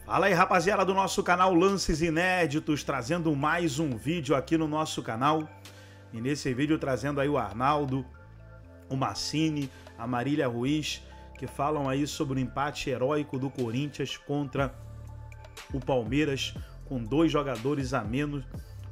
Fala aí, rapaziada do nosso canal Lances Inéditos, trazendo mais um vídeo aqui no nosso canal. E nesse vídeo trazendo aí o Arnaldo, o Massini, a Marília Ruiz, que falam aí sobre o empate heróico do Corinthians contra o Palmeiras, com 2 jogadores a menos,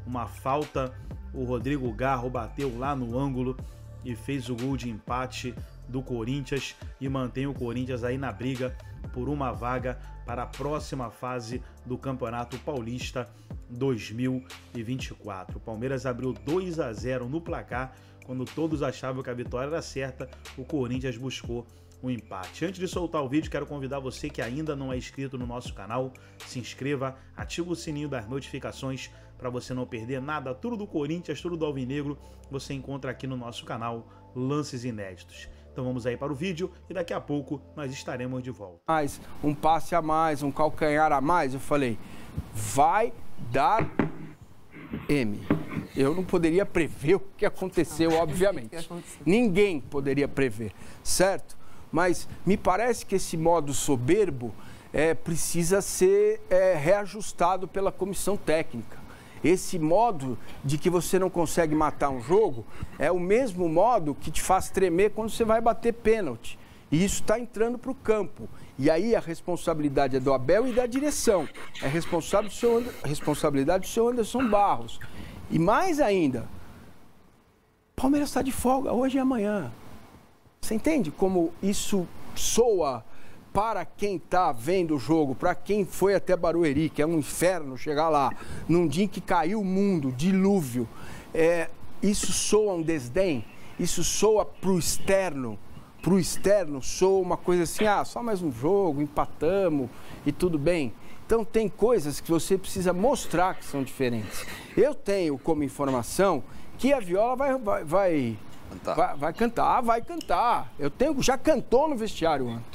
uma falta, o Rodrigo Garro bateu lá no ângulo e fez o gol de empate do Corinthians e mantém o Corinthians aí na briga por uma vaga para a próxima fase do Campeonato Paulista 2024. O Palmeiras abriu 2-0 no placar, quando todos achavam que a vitória era certa, o Corinthians buscou um empate. Antes de soltar o vídeo, quero convidar você que ainda não é inscrito no nosso canal, se inscreva, ativa o sininho das notificações para você não perder nada. Tudo do Corinthians, tudo do Alvinegro, você encontra aqui no nosso canal Lances Inéditos. Então vamos aí para o vídeo e daqui a pouco nós estaremos de volta. Mais um passe a mais, um calcanhar a mais, eu falei, vai dar M. Eu não poderia prever o que aconteceu, obviamente. Ninguém poderia prever, certo? Mas me parece que esse modo soberbo precisa ser reajustado pela comissão técnica. Esse modo de que você não consegue matar um jogo é o mesmo modo que te faz tremer quando você vai bater pênalti. E isso está entrando para o campo. E aí a responsabilidade é do Abel e da direção. É responsabilidade do seu Anderson Barros. E mais ainda, o Palmeiras está de folga hoje e amanhã. Você entende como isso soa para quem está vendo o jogo, para quem foi até Barueri, que é um inferno chegar lá, num dia em que caiu o mundo, dilúvio, isso soa um desdém, isso soa para o externo soa uma coisa assim, só mais um jogo, empatamos e tudo bem. Então tem coisas que você precisa mostrar que são diferentes. Eu tenho como informação que a Viola vai cantar. Vai cantar. Já cantou no vestiário ontem.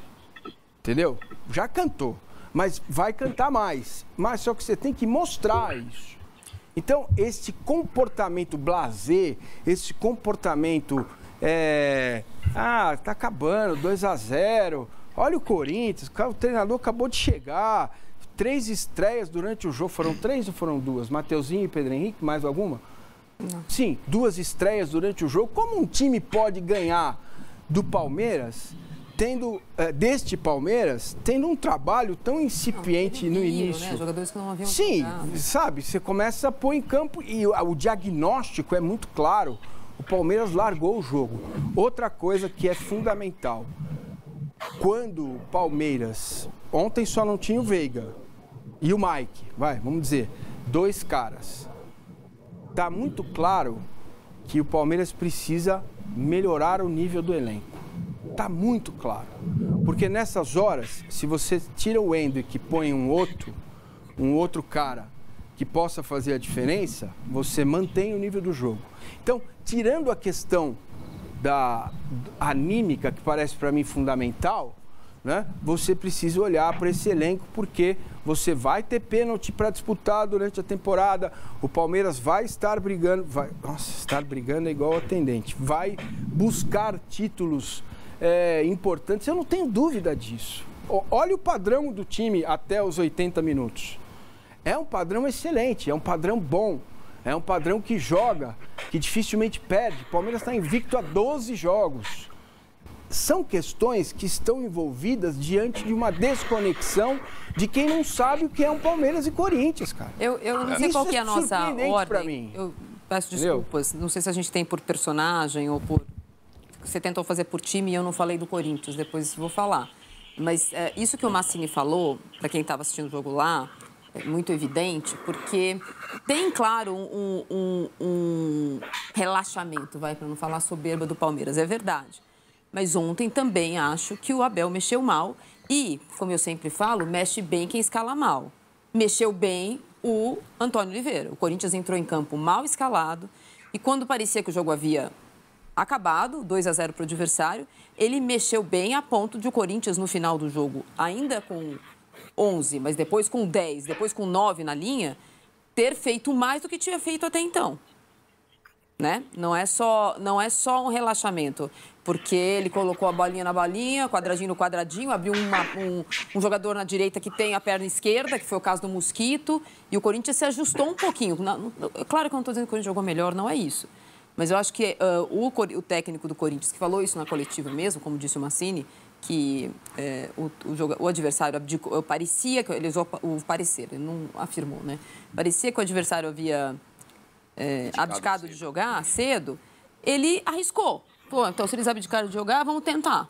Entendeu? Já cantou, mas vai cantar mais. Mas só que você tem que mostrar isso. Então, esse comportamento blasé, esse comportamento, tá acabando, 2-0, olha o Corinthians, o treinador acabou de chegar, 3 estreias durante o jogo, foram 3 ou foram 2? Mateuzinho e Pedro Henrique, mais alguma? Não. Sim, 2 estreias durante o jogo. Como um time pode ganhar do Palmeiras... deste Palmeiras, tendo um trabalho tão incipiente no início. Né? Jogadores que não haviam Sim, jogado. Sabe, você começa a pôr em campo e o diagnóstico é muito claro. O Palmeiras largou o jogo. Outra coisa que é fundamental, quando o Palmeiras, ontem só não tinha o Veiga e o Mike, vamos dizer, 2 caras. Tá muito claro que o Palmeiras precisa melhorar o nível do elenco. Está muito claro, porque nessas horas, se você tira o Hendrick e põe um outro cara que possa fazer a diferença, você mantém o nível do jogo. Então, tirando a questão da anímica, que parece para mim fundamental, né, você precisa olhar para esse elenco, porque você vai ter pênalti para disputar durante a temporada, o Palmeiras vai estar brigando, estar brigando é igual atendente, vai buscar títulos importantes, eu não tenho dúvida disso. Olha o padrão do time até os 80 minutos. É um padrão excelente, é um padrão bom, é um padrão que joga, que dificilmente perde. O Palmeiras está invicto a 12 jogos. São questões que estão envolvidas diante de uma desconexão de quem não sabe o que é um Palmeiras e Corinthians, cara. Eu não sei qual que é a nossa ordem. Pra mim. Eu peço desculpas, não sei se a gente tem por personagem ou por... Você tentou fazer por time e eu não falei do Corinthians, depois vou falar. Mas isso que o Massini falou, para quem estava assistindo o jogo lá, é muito evidente, porque tem, claro, um relaxamento, para não falar soberba do Palmeiras, é verdade. Mas ontem também acho que o Abel mexeu mal e, como eu sempre falo, mexe bem quem escala mal. Mexeu bem o Antônio Oliveira. O Corinthians entrou em campo mal escalado e quando parecia que o jogo havia acabado, 2-0 para o adversário, ele mexeu bem a ponto de o Corinthians, no final do jogo, ainda com 11, mas depois com 10, depois com 9 na linha, ter feito mais do que tinha feito até então. né? Não é só um relaxamento, porque ele colocou a bolinha na bolinha, quadradinho no quadradinho, abriu um jogador na direita que tem a perna esquerda, que foi o caso do Mosquito, e o Corinthians se ajustou um pouquinho. Claro que eu não estou dizendo que o Corinthians jogou melhor, não é isso. Mas eu acho que o técnico do Corinthians, que falou isso na coletiva mesmo, como disse o Massini, que o adversário abdicou, parecia que ele usou o parecer, ele não afirmou, né? Parecia que o adversário havia abdicado de jogar cedo, ele arriscou. Pô, então se eles abdicaram de jogar, vamos tentar.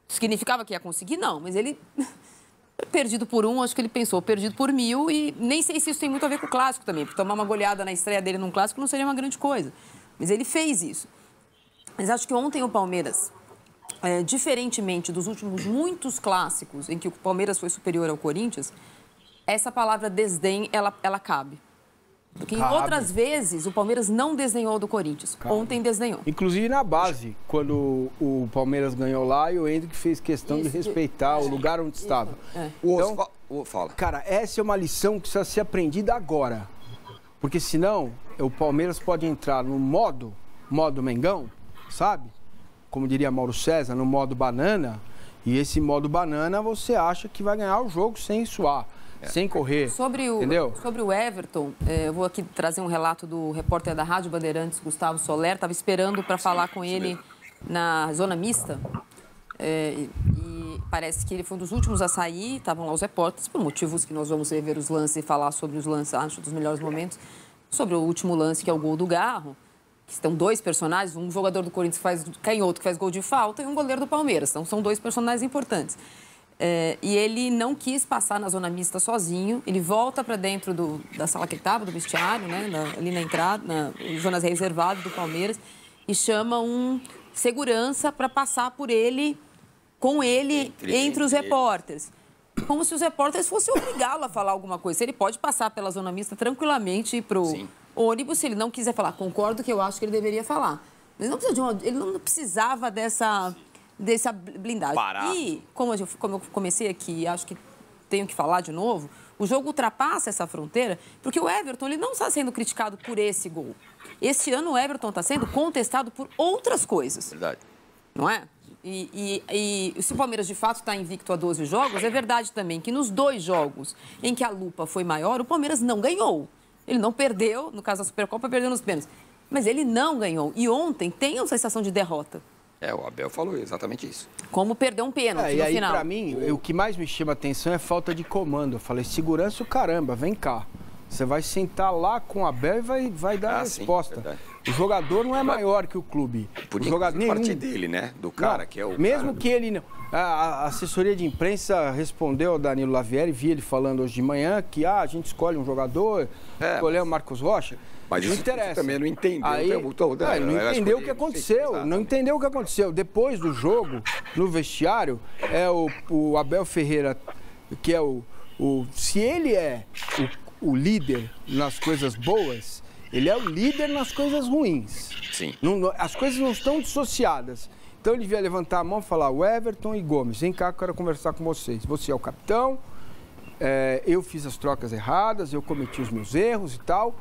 Significava que ia conseguir? Não, mas ele perdido por um, acho que ele pensou, perdido por 1000, e nem sei se isso tem muito a ver com o clássico também, porque tomar uma goleada na estreia dele num clássico não seria uma grande coisa. Mas ele fez isso. Mas acho que ontem o Palmeiras, diferentemente dos últimos muitos clássicos em que o Palmeiras foi superior ao Corinthians, essa palavra desdém, ela cabe. Porque em outras vezes o Palmeiras não desdenhou do Corinthians. Ontem desdenhou. Inclusive na base, quando o Palmeiras ganhou lá e o Hendrick fez questão de respeitar o lugar onde estava. Então, fala. Cara, essa é uma lição que precisa ser aprendida agora. Porque senão o Palmeiras pode entrar no modo Mengão, sabe? Como diria Mauro César, no modo banana. E esse modo banana você acha que vai ganhar o jogo sem suar. Sem correr, entendeu? Sobre o Everton, eu vou aqui trazer um relato do repórter da Rádio Bandeirantes, Gustavo Soler. Estava esperando para falar com ele na zona mista. E parece que ele foi um dos últimos a sair. Estavam lá os repórteres, por motivos que nós vamos rever os lances e falar sobre os lances, acho, dos melhores momentos. Sobre o último lance, que é o gol do Garro. Que estão dois personagens, um jogador do Corinthians que faz canhoto, que faz gol de falta, e um goleiro do Palmeiras. Então, são dois personagens importantes. E ele não quis passar na zona mista sozinho. Ele volta para dentro da sala que ele estava, do vestiário, né? Ali na entrada, nas zonas reservadas do Palmeiras, e chama um segurança para passar por ele, com ele, entre os repórteres. Como se os repórteres fossem obrigá-lo a falar alguma coisa. Ele pode passar pela zona mista tranquilamente para o ônibus, se ele não quiser falar. Concordo que eu acho que ele deveria falar. Mas ele não precisava dessa blindagem. E, como eu comecei aqui, acho que tenho que falar de novo, o jogo ultrapassa essa fronteira, porque o Everton ele não está sendo criticado por esse gol. Esse ano o Everton está sendo contestado por outras coisas. Verdade. Não é? E se o Palmeiras de fato está invicto a 12 jogos, é verdade também que nos 2 jogos em que a lupa foi maior, o Palmeiras não ganhou. Ele não perdeu, no caso da Supercopa, perdeu nos pênaltis. Mas ele não ganhou. E ontem tem uma sensação de derrota. O Abel falou exatamente isso. Como perder um pênalti no e aí, final. Pra mim, o que mais me chama a atenção é falta de comando. Eu falei, segurança o caramba, vem cá. Você vai sentar lá com o Abel e vai dar a resposta. Sim, o jogador não é maior que o clube. Por o jogador parte dele, né? Do cara que é o mesmo cara que ele não... A assessoria de imprensa respondeu ao Danilo Lavieri, vi ele falando hoje de manhã que a gente escolhe um jogador, escolheu o Marcos Rocha. Mas não isso interessa. Também não entendeu. Aí, não entendeu o que aconteceu. Não entendeu o que aconteceu. Depois do jogo, no vestiário, o Abel Ferreira, que é se ele é o líder nas coisas boas, ele é o líder nas coisas ruins. Sim. As coisas não estão dissociadas. Então ele devia levantar a mão e falar, o Everton e Gomes, vem cá que eu quero conversar com vocês. Você é o capitão, eu fiz as trocas erradas, eu cometi os meus erros e tal,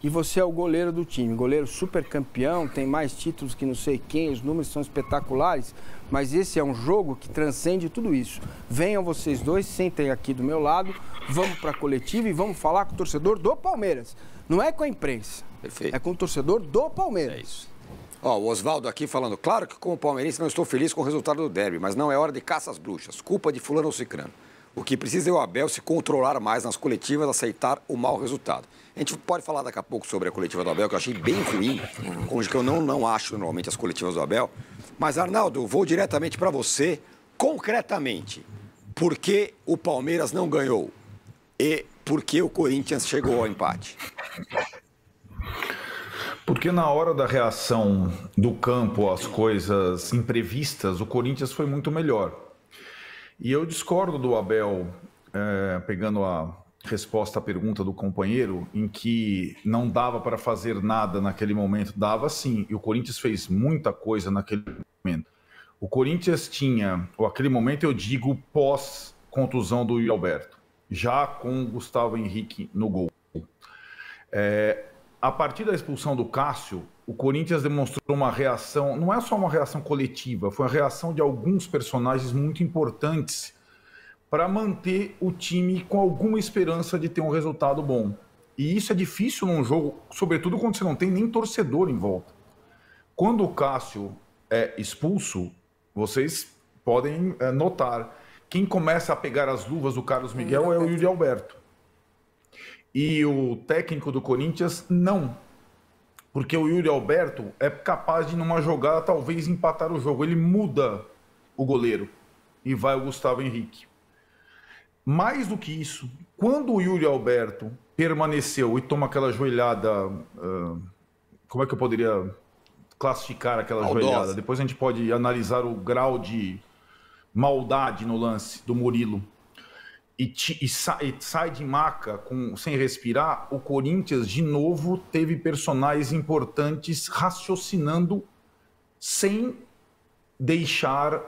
e você é o goleiro do time. Goleiro super campeão, tem mais títulos que não sei quem, os números são espetaculares, mas esse é um jogo que transcende tudo isso. Venham vocês dois, sentem aqui do meu lado, vamos para a coletiva e vamos falar com o torcedor do Palmeiras. Não é com a imprensa, é com o torcedor do Palmeiras. É isso. O Oswaldo aqui falando, claro que como palmeirense não estou feliz com o resultado do derby, mas não é hora de caça às bruxas, culpa de fulano ou cicrano. O que precisa é o Abel se controlar mais nas coletivas, aceitar o mau resultado. A gente pode falar daqui a pouco sobre a coletiva do Abel, que eu achei bem ruim, como que eu não acho normalmente as coletivas do Abel. Mas, Arnaldo, vou diretamente para você, concretamente, por que o Palmeiras não ganhou e por que o Corinthians chegou ao empate? Porque na hora da reação do campo às coisas imprevistas, o Corinthians foi muito melhor. E eu discordo do Abel, pegando a resposta à pergunta do companheiro, em que não dava para fazer nada naquele momento. Dava sim, e o Corinthians fez muita coisa naquele momento. O Corinthians tinha, ou aquele momento eu digo pós-contusão do Yuri Alberto, já com o Gustavo Henrique no gol. a partir da expulsão do Cássio, o Corinthians demonstrou uma reação, não é só uma reação coletiva, foi uma reação de alguns personagens muito importantes para manter o time com alguma esperança de ter um resultado bom. E isso é difícil num jogo, sobretudo quando você não tem nem torcedor em volta. Quando o Cássio é expulso, vocês podem notar, quem começa a pegar as luvas do Carlos Miguel é o Yuri Alberto. E o técnico do Corinthians, não. Porque o Yuri Alberto é capaz de, numa jogada, talvez empatar o jogo. Ele muda o goleiro e vai o Gustavo Henrique. Mais do que isso, quando o Yuri Alberto permaneceu e toma aquela joelhada, como é que eu poderia classificar aquela joelhada? Depois a gente pode analisar o grau de maldade no lance do Murilo. E sai de maca sem respirar, o Corinthians de novo teve personagens importantes raciocinando sem deixar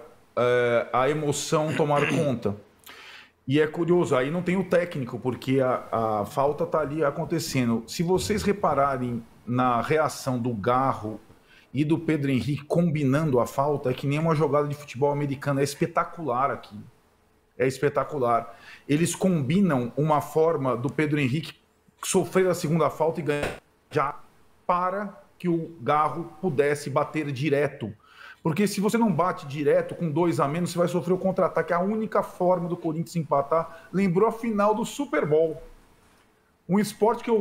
a emoção tomar conta. E é curioso, aí não tem o técnico, porque a falta está ali acontecendo. Se vocês repararem na reação do Garro e do Pedro Henrique combinando a falta, é que nem uma jogada de futebol americano, é espetacular aqui. É espetacular. Eles combinam uma forma do Pedro Henrique sofrer a segunda falta e ganhar já para que o Garro pudesse bater direto. Porque se você não bate direto com 2 a menos, você vai sofrer o contra-ataque. A única forma do Corinthians empatar lembrou a final do Super Bowl. Um esporte que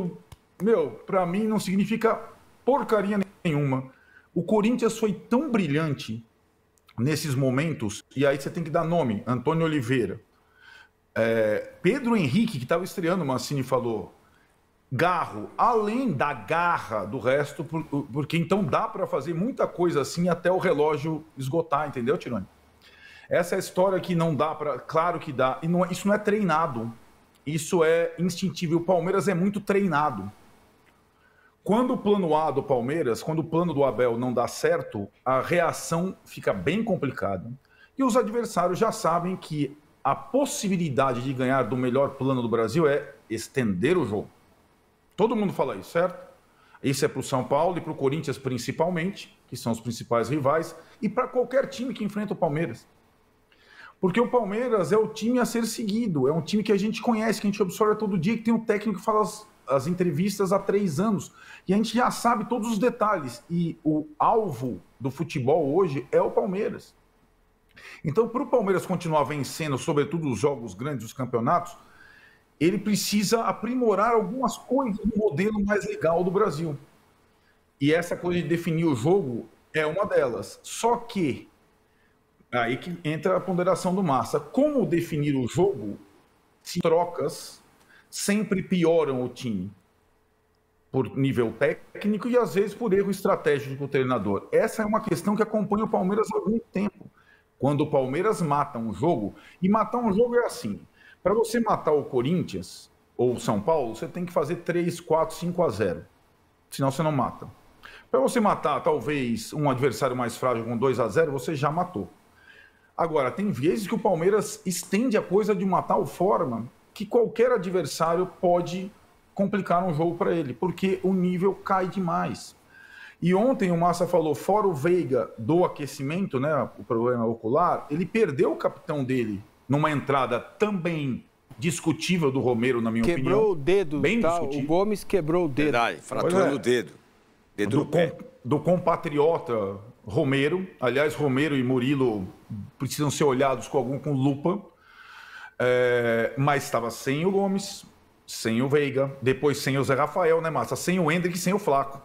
para mim não significa porcaria nenhuma. O Corinthians foi tão brilhante nesses momentos, e aí você tem que dar nome, Antônio Oliveira. Pedro Henrique, que estava estreando, o Mancini falou, Garro, além da garra do resto, porque então dá para fazer muita coisa assim até o relógio esgotar, entendeu, Tironi? Essa é a história que não dá para... Claro que dá, e isso não é treinado, isso é instintivo, e o Palmeiras é muito treinado. Quando o plano A do Palmeiras, quando o plano do Abel não dá certo, a reação fica bem complicada. E os adversários já sabem que a possibilidade de ganhar do melhor plano do Brasil é estender o jogo. Todo mundo fala isso, certo? Isso é para o São Paulo e para o Corinthians principalmente, que são os principais rivais, e para qualquer time que enfrenta o Palmeiras. Porque o Palmeiras é o time a ser seguido, é um time que a gente conhece, que a gente observa todo dia, que tem um técnico que fala as entrevistas há 3 anos. E a gente já sabe todos os detalhes. E o alvo do futebol hoje é o Palmeiras. Então, para o Palmeiras continuar vencendo, sobretudo os jogos grandes dos campeonatos, ele precisa aprimorar algumas coisas no modelo mais legal do Brasil. E essa coisa de definir o jogo é uma delas. Só que, aí que entra a ponderação do Massa. Como definir o jogo se trocas sempre pioram o time? Por nível técnico e às vezes por erro estratégico do treinador. Essa é uma questão que acompanha o Palmeiras há algum tempo. Quando o Palmeiras mata um jogo, e matar um jogo é assim, para você matar o Corinthians ou o São Paulo, você tem que fazer 3, 4, 5 a 0. Senão você não mata. Para você matar talvez um adversário mais frágil com 2 a 0, você já matou. Agora, tem vezes que o Palmeiras estende a coisa de uma tal forma que qualquer adversário pode complicar um jogo para ele, porque o nível cai demais. E ontem o Massa falou, fora o Veiga do aquecimento, né, o problema ocular, ele perdeu o capitão dele numa entrada também discutível do Romero, na minha opinião. Quebrou o dedo, bem tá? discutível. O Gomes quebrou o dedo. Verdade, fraturando o dedo. Dedo do pé. Do compatriota Romero. Aliás, Romero e Murilo precisam ser olhados com lupa. Mas estava sem o Gomes, sem o Veiga, depois sem o Zé Rafael, né, Massa? Sem o Hendrick, sem o Flaco.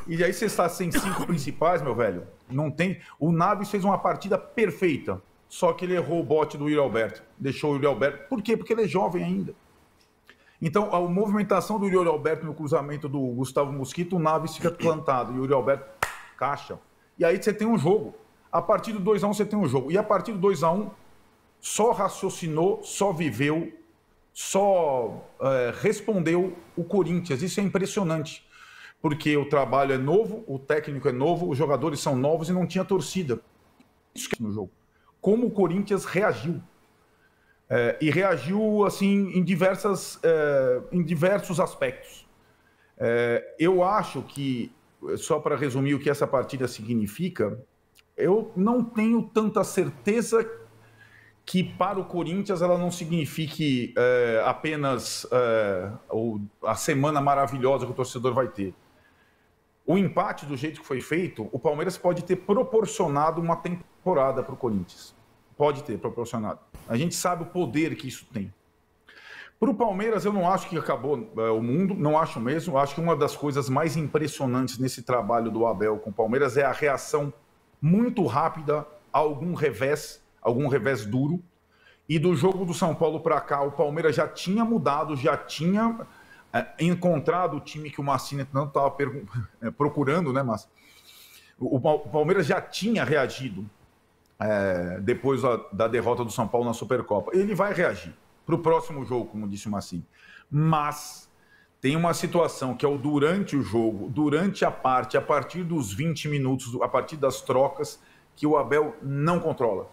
E aí você está sem 5 principais, meu velho. Não tem. O Naves fez uma partida perfeita. Só que ele errou o bote do Yuri Alberto. Deixou o Yuri Alberto. Por quê? Porque ele é jovem ainda. Então, a movimentação do Yuri Alberto no cruzamento do Gustavo Mosquito, o Naves fica plantado. E o Yuri Alberto, caixa. E aí você tem um jogo. A partir do 2 a 1 você tem um jogo. E a partir do 2 a 1 só raciocinou, só viveu, só respondeu o Corinthians. Isso é impressionante. Porque o trabalho é novo, o técnico é novo, os jogadores são novos e não tinha torcida. Isso que é no jogo. Como o Corinthians reagiu. E reagiu assim em diversos aspectos. Eu acho que, só para resumir o que essa partida significa, eu não tenho tanta certeza que para o Corinthians ela não signifique apenas a semana maravilhosa que o torcedor vai ter. O empate, do jeito que foi feito, o Palmeiras pode ter proporcionado uma temporada para o Corinthians. Pode ter proporcionado. A gente sabe o poder que isso tem. Para o Palmeiras, eu não acho que acabou o mundo, não acho mesmo. Eu acho que uma das coisas mais impressionantes nesse trabalho do Abel com o Palmeiras é a reação muito rápida a algum revés duro. E do jogo do São Paulo para cá, o Palmeiras já tinha mudado, já tinha encontrado o time que o Massini não estava procurando, né, Márcio? O Palmeiras já tinha reagido depois da derrota do São Paulo na Supercopa. Ele vai reagir para o próximo jogo, como disse o Massini. Mas tem uma situação que é o durante o jogo, durante a partir dos 20 minutos, a partir das trocas, que o Abel não controla.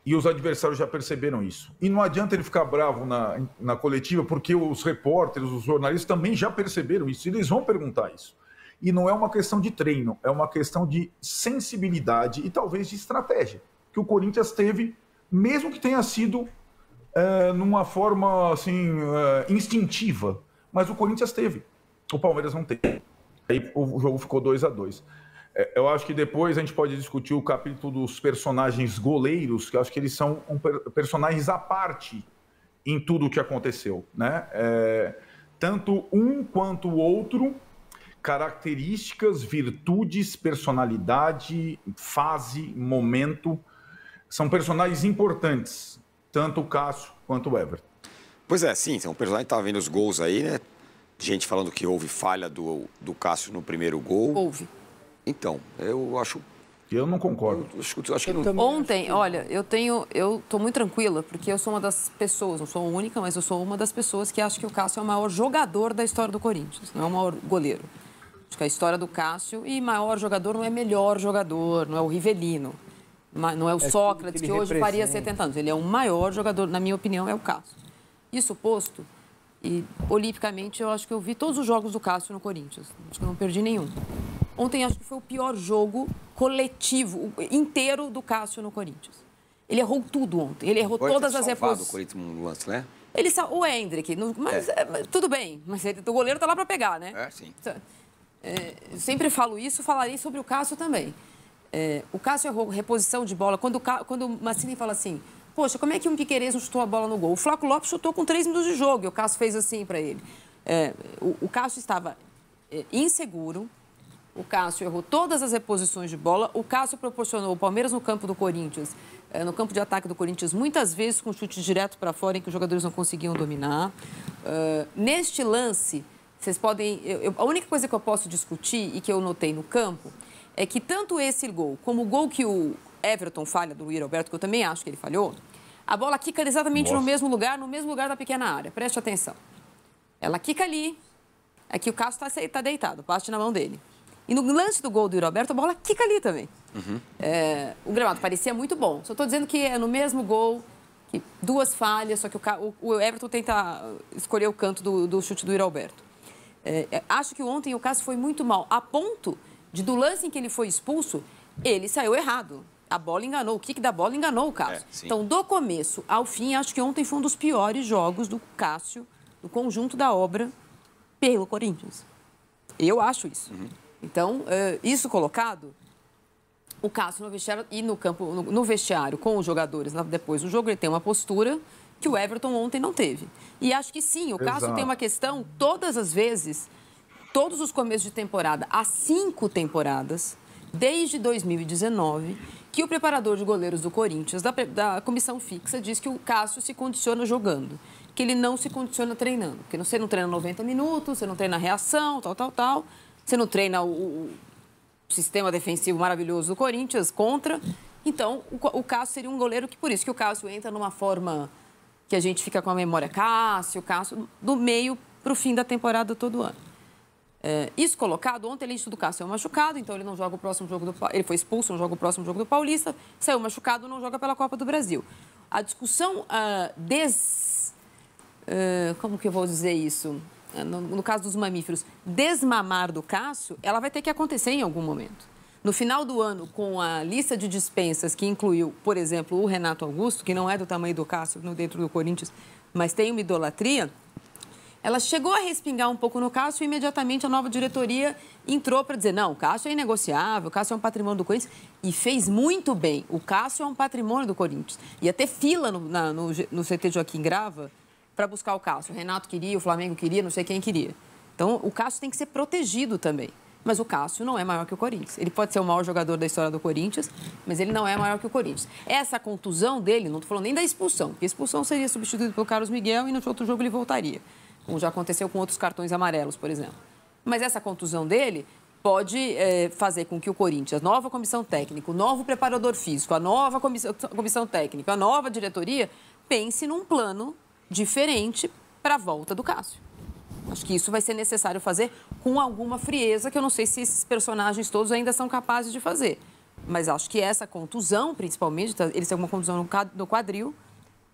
E os adversários já perceberam isso. E não adianta ele ficar bravo na coletiva, porque os repórteres, os jornalistas também já perceberam isso. E eles vão perguntar isso. E não é uma questão de treino, é uma questão de sensibilidade e talvez de estratégia. Que o Corinthians teve, mesmo que tenha sido numa forma assim, instintiva. Mas o Corinthians teve. O Palmeiras não teve. Aí o jogo ficou 2-2. Eu acho que depois a gente pode discutir o capítulo dos personagens goleiros, que eu acho que eles são personagens à parte em tudo o que aconteceu, né? Tanto um quanto o outro, características, virtudes, personalidade, fase, momento, são personagens importantes, tanto o Cássio quanto o Everton. Pois é, sim, um personagem estava vendo os gols aí, né? Gente falando que houve falha do Cássio no primeiro gol. Houve. Então, eu acho... Eu não concordo. Acho que não... Ontem, olha, eu tô muito tranquila, porque eu sou uma das pessoas, não sou a única, mas eu sou uma das pessoas que acha que o Cássio é o maior jogador da história do Corinthians, não é o maior goleiro. Acho que a história do Cássio, e maior jogador não é melhor jogador, não é o Rivelino, não é o Sócrates, que hoje faria 70 anos. Ele é o maior jogador, na minha opinião, é o Cássio. Isso posto, e olipicamente eu acho que eu vi todos os jogos do Cássio no Corinthians. Acho que eu não perdi nenhum. Ontem acho que foi o pior jogo coletivo, inteiro do Cássio no Corinthians. Ele errou tudo ontem. Ele errou todas as reposições. O Corinthians no lance, né? O Hendrick, mas tudo bem. Mas o goleiro tá lá para pegar, né? Sim. Eu sempre falo isso, falarei sobre o Cássio também. O Cássio errou reposição de bola. Quando o Massini fala assim, poxa, como é que um Piquerez não chutou a bola no gol? O Flaco Lopes chutou com 3 minutos de jogo e o Cássio fez assim para ele. O Cássio estava inseguro. O Cássio errou todas as reposições de bola. O Cássio proporcionou o Palmeiras no campo do Corinthians, no campo de ataque do Corinthians, muitas vezes com chutes direto para fora, em que os jogadores não conseguiam dominar. Neste lance, vocês podem... a única coisa que eu posso discutir e que eu notei no campo é que tanto esse gol como o gol que o Everton falha do Yuri Alberto, que eu também acho que ele falhou, a bola quica exatamente no mesmo lugar da pequena área. Preste atenção. Ela quica ali, aqui o Cássio está deitado, bate na mão dele. E no lance do gol do Yuri Alberto, a bola quica ali também. Uhum. O gramado parecia muito bom. Só estou dizendo que é no mesmo gol, que 2 falhas, só que o Everton tenta escolher o canto do chute do Yuri Alberto. Acho que ontem o Cássio foi muito mal, a ponto de, do lance em que ele foi expulso, ele saiu errado. A bola enganou, o kick da bola enganou o Cássio. Então, do começo ao fim, acho que ontem foi um dos piores jogos do Cássio, do conjunto da obra, pelo Corinthians. Eu acho isso. Uhum. Então, isso colocado, o Cássio no vestiário e no campo, no vestiário com os jogadores, depois do jogo, ele tem uma postura que o Everton ontem não teve. E acho que sim, o Cássio tem uma questão, todas as vezes, todos os começos de temporada, há 5 temporadas, desde 2019, que o preparador de goleiros do Corinthians, da comissão fixa, diz que o Cássio se condiciona jogando, que ele não se condiciona treinando, porque você não treina 90 minutos, você não treina a reação, tal. Você não treina o sistema defensivo maravilhoso do Corinthians contra. Então, o Cássio seria um goleiro que, por isso que o Cássio entra numa forma que a gente fica com a memória Cássio, do meio para o fim da temporada todo ano. Isso colocado, ontem ele do Cássio saiu machucado, então ele não joga o próximo jogo do... Ele foi expulso, não joga o próximo jogo do Paulista, saiu machucado, não joga pela Copa do Brasil. A discussão como que eu vou dizer isso? no caso dos mamíferos, desmamar do Cássio, ela vai ter que acontecer em algum momento. No final do ano, com a lista de dispensas que incluiu, por exemplo, o Renato Augusto, que não é do tamanho do Cássio dentro do Corinthians, mas tem uma idolatria, ela chegou a respingar um pouco no Cássio e imediatamente a nova diretoria entrou para dizer, não, o Cássio é inegociável, o Cássio é um patrimônio do Corinthians, e fez muito bem. O Cássio é um patrimônio do Corinthians. Ia ter fila no CT Joaquim Grava para buscar o Cássio. O Renato queria, o Flamengo queria, não sei quem queria. Então, o Cássio tem que ser protegido também. Mas o Cássio não é maior que o Corinthians. Ele pode ser o maior jogador da história do Corinthians, mas ele não é maior que o Corinthians. Essa contusão dele, não estou falando nem da expulsão, porque a expulsão seria substituída pelo Carlos Miguel e no outro jogo ele voltaria. Como já aconteceu com outros cartões amarelos, por exemplo. Mas essa contusão dele pode fazer com que o Corinthians, nova comissão técnica, o novo preparador físico, a nova comissão técnica, a nova diretoria, pense num plano diferente para a volta do Cássio. Acho que isso vai ser necessário fazer com alguma frieza, que eu não sei se esses personagens todos ainda são capazes de fazer. Mas acho que essa contusão, principalmente, ele tem uma contusão no quadril,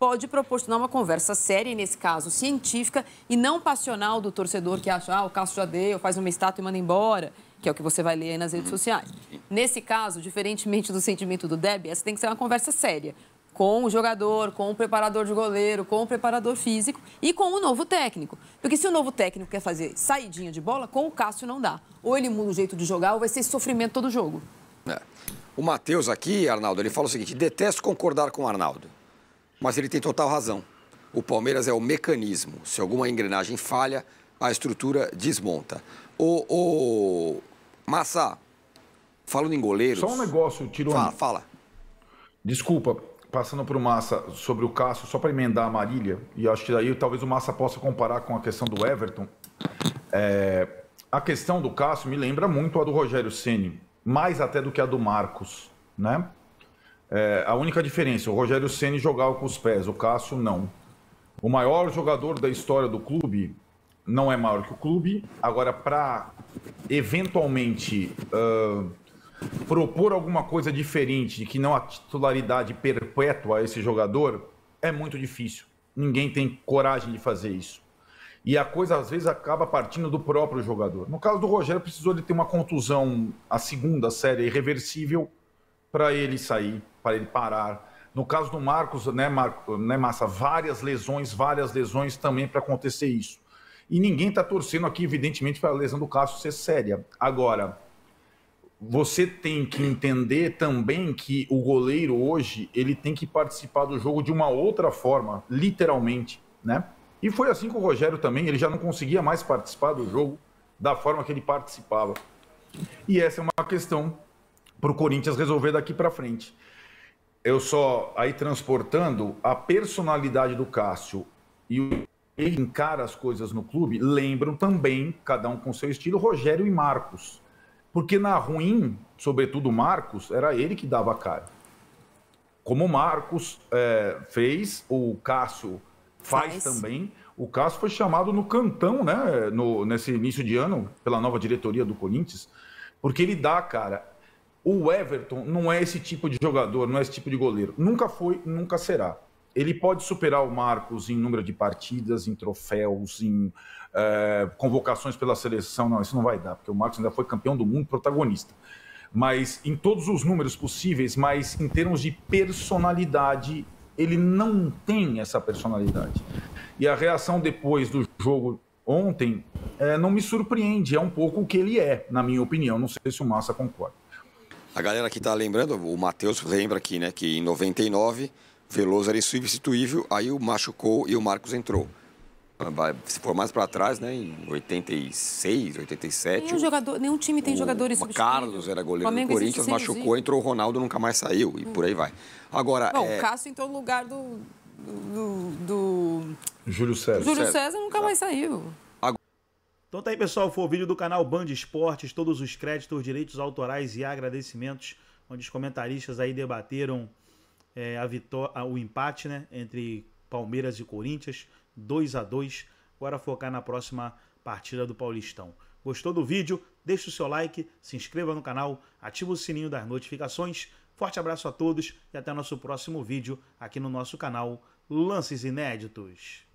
pode proporcionar uma conversa séria, e nesse caso científica, e não passional do torcedor que acha, o Cássio já deu, faz uma estátua e manda embora, que é o que você vai ler aí nas redes sociais. Nesse caso, diferentemente do sentimento do Debi, essa tem que ser uma conversa séria, com o jogador, com o preparador de goleiro, com o preparador físico e com o novo técnico. Porque se o novo técnico quer fazer saidinha de bola, com o Cássio não dá. Ou ele muda o jeito de jogar, ou vai ser sofrimento todo jogo. O Matheus aqui, Arnaldo, ele fala o seguinte, detesto concordar com o Arnaldo, mas ele tem total razão. O Palmeiras é o mecanismo. Se alguma engrenagem falha, a estrutura desmonta. Massa, falando em goleiros... Só um negócio, Tirone. Fala. Desculpa, passando para o Massa sobre o Cássio, só para emendar a Marília, e acho que daí talvez o Massa possa comparar com a questão do Everton. A questão do Cássio me lembra muito a do Rogério Ceni, mais até do que a do Marcos, né? A única diferença, o Rogério Ceni jogava com os pés, o Cássio não. O maior jogador da história do clube não é maior que o clube. Agora, para eventualmente propor alguma coisa diferente, que não a titularidade perpétua a esse jogador, é muito difícil. Ninguém tem coragem de fazer isso. E a coisa, às vezes, acaba partindo do próprio jogador. No caso do Rogério, precisou de ter uma contusão, a segunda série, irreversível, para ele sair, para ele parar. No caso do Marcos, né, Massa, várias lesões também para acontecer isso. E ninguém está torcendo aqui, evidentemente, para a lesão do Cássio ser séria. Agora, você tem que entender também que o goleiro hoje, ele tem que participar do jogo de uma outra forma, literalmente, né? E foi assim com o Rogério também, ele já não conseguia mais participar do jogo da forma que ele participava. E essa é uma questão para o Corinthians resolver daqui para frente. Eu só, aí transportando a personalidade do Cássio e ele encara as coisas no clube, lembram também, cada um com seu estilo, Rogério e Marcos. Porque na ruim, sobretudo o Marcos, era ele que dava a cara. Como o Marcos fez, o Cássio faz também. O Cássio foi chamado no cantão, né, nesse início de ano, pela nova diretoria do Corinthians, porque ele dá a cara. O Everton não é esse tipo de jogador, não é esse tipo de goleiro. Nunca foi, nunca será. Ele pode superar o Marcos em número de partidas, em troféus, em convocações pela seleção. Não, isso não vai dar, porque o Marcos ainda foi campeão do mundo, protagonista. Mas em todos os números possíveis, mas em termos de personalidade, ele não tem essa personalidade. E a reação depois do jogo ontem não me surpreende, é um pouco o que ele é, na minha opinião. Não sei se o Massa concorda. A galera aqui está lembrando, o Matheus lembra aqui, né, que em 99, Veloso era insubstituível, aí o machucou e o Marcos entrou. Se for mais para trás, né, em 86, 87... Nenhum time tem jogadores substituíveis. Carlos era goleiro do Corinthians, machucou, entrou o Ronaldo, nunca mais saiu, e por aí vai. Agora, bom, o Cássio entrou no lugar do Júlio César. Júlio César nunca mais saiu. Então tá aí, pessoal, foi o vídeo do canal Band Esportes, todos os créditos, direitos autorais e agradecimentos, onde os comentaristas aí debateram o empate, né, entre Palmeiras e Corinthians, 2-2. Agora focar na próxima partida do Paulistão. Gostou do vídeo? Deixe o seu like, se inscreva no canal, ative o sininho das notificações. Forte abraço a todos e até nosso próximo vídeo aqui no nosso canal Lances Inéditos.